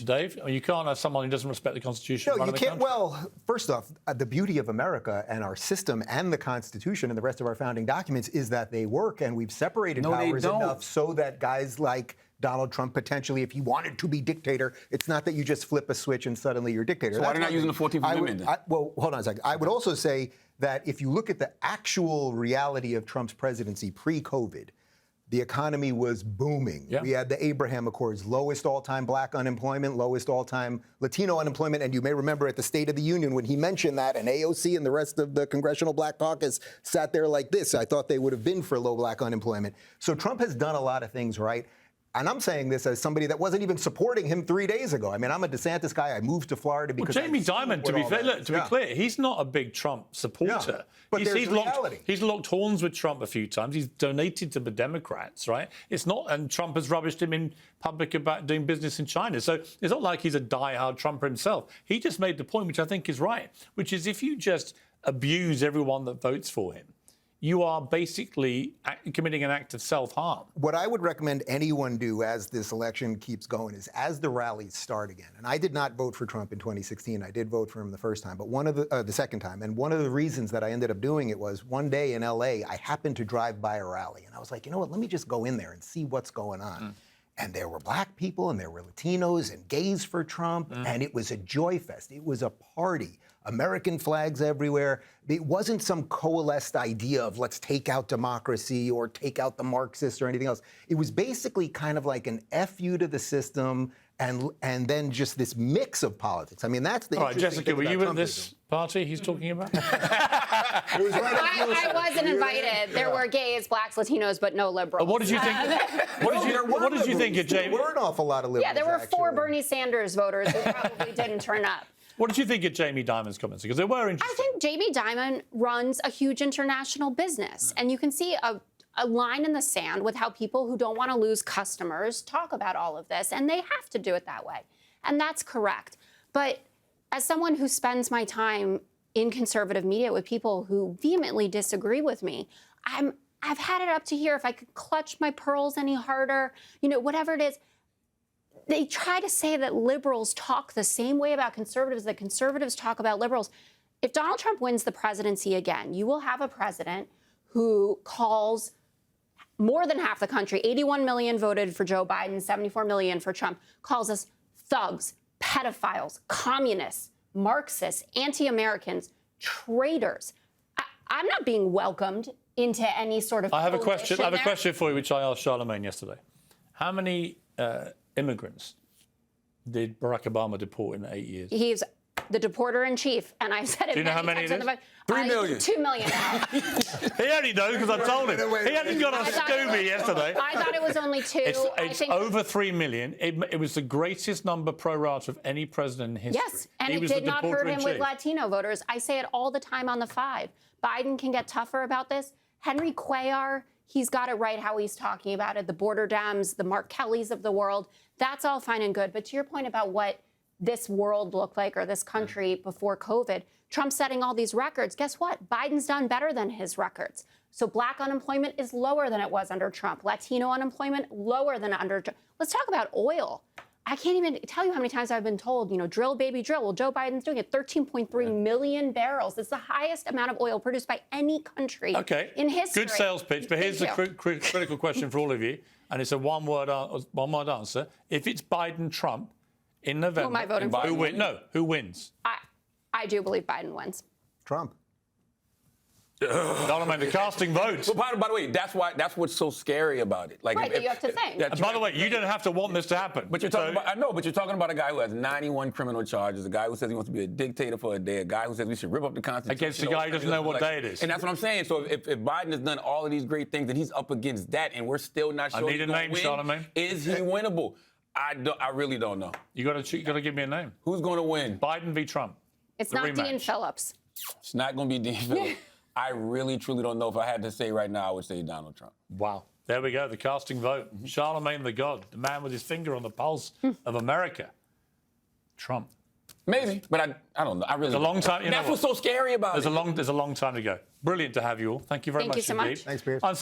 Dave, you can't have someone who doesn't respect the Constitution. No, you can't. Country. Well, first off, the beauty of America and our system and the Constitution and the rest of our founding documents is that they work, and we've separated powers enough so that guys like Donald Trump potentially, if he wanted to be dictator, it's not that you just flip a switch and suddenly you're dictator. So why are they not using the 14th Amendment? Well, hold on a second. I would also say that if you look at the actual reality of Trump's presidency pre-COVID, the economy was booming. Yeah. We had the Abraham Accords, lowest all-time black unemployment, lowest all-time Latino unemployment. And you may remember at the State of the Union when he mentioned that, and AOC and the rest of the Congressional Black Caucus sat there like this. I thought they would have been for low black unemployment. So Trump has done a lot of things right. And I'm saying this as somebody that wasn't even supporting him 3 days ago. I mean, I'm a DeSantis guy. I moved to Florida because Jamie Dimon, to be fair, look, to be clear, he's not a big Trump supporter. Yeah, but there's reality. He's locked horns with Trump a few times. He's donated to the Democrats, right? It's not, and Trump has rubbished him in public about doing business in China. So it's not like he's a diehard Trumper himself. He just made the point, which I think is right, which is if you just abuse everyone that votes for him, you are basically committing an act of self-harm. What I would recommend anyone do as this election keeps going is as the rallies start again, and I did not vote for Trump in 2016. I did vote for him the first time, but the second time. And one of the reasons that I ended up doing it was one day in LA, I happened to drive by a rally and I was like, you know what, let me just go in there and see what's going on. And there were black people and there were Latinos and gays for Trump. And it was a joy fest. It was a party. American flags everywhere. It wasn't some coalesced idea of let's take out democracy or take out the Marxists or anything else. It was basically kind of like an FU to the system and then just this mix of politics. I mean, that's the All right, interesting Jessica, thing were you about at this party he's talking about? I wasn't invited. There were gays, blacks, Latinos, but no liberals. What did you think? What did you think of Jamie? There were an awful lot of liberals. Yeah, there were 4 actually. Bernie Sanders voters who probably didn't turn up. What did you think of Jamie Dimon's comments? Because they were interesting. I think Jamie Dimon runs a huge international business, and you can see a line in the sand with how people who don't want to lose customers talk about all of this, and they have to do it that way. And that's correct. But as someone who spends my time in conservative media with people who vehemently disagree with me, I've had it up to here. If I could clutch my pearls any harder, you know, whatever it is. They try to say that liberals talk the same way about conservatives that conservatives talk about liberals. If Donald Trump wins the presidency again, you will have a president who calls more than half the country, 81 million voted for Joe Biden, 74 million for Trump, calls us thugs, pedophiles, communists, Marxists, anti-Americans, traitors. I'm not being welcomed into any sort of I have a question. I have a there. question for you, which I asked Charlemagne yesterday. How many immigrants did Barack Obama deport in 8 years? He's the deporter-in-chief, and I've said it. Do you know how many it is? 3 million. 2 million. He only knows because I told him. He hadn't got on Scooby yesterday. I thought it was only 2. It's over 3 million. It was the greatest number pro rata of any president in history. Yes, and he it was did the not hurt him with deporter-in-chief. Latino voters. I say it all the time on the 5. Biden can get tougher about this. Henry Cuellar, he's got it right how he's talking about it. The border Dems, the Mark Kellys of the world, that's all fine and good. But to your point about what this world looked like or this country before COVID, Trump's setting all these records. Guess what? Biden's done better than his records. So black unemployment is lower than it was under Trump. Latino unemployment lower than under Trump. Let's talk about oil. I can't even tell you how many times I've been told, you know, drill, baby, drill. Well, Joe Biden's doing it. 13.3 million barrels. It's the highest amount of oil produced by any country in history. Good sales pitch. But here's the critical question for all of you, and it's a one-word answer. If it's Biden-Trump in November, Who am I voting for? Who wins? I do believe Biden wins. Trump. Charlemagne, the casting votes. But by the way, that's what's so scary about it. Like, Right, but you have to think. And by the way, you don't have to want this to happen. But you're talking about, I know, but you're talking about a guy who has 91 criminal charges, a guy who says he wants to be a dictator for a day, a guy who says we should rip up the Constitution. Against a guy who doesn't know what day it is. And that's what I'm saying. So if Biden has done all of these great things and he's up against that and we're still not sure I need a name, Charlemagne. Is he winnable? I really don't know. You got to give me a name. Who's going to win? Biden v. Trump. It's The not rematch. Dean Phillips. It's not going to be Dean Phillips. I really, truly don't know. If I had to say right now, I would say Donald Trump. Wow. There we go, the casting vote. Charlemagne the God, the man with his finger on the pulse of America. Trump. Maybe, but I don't know. I really. It's a long time. You know That's what's so scary about it. There's a long time to go. Brilliant to have you all. Thank you very much. Thank you so much. Thanks, Piers.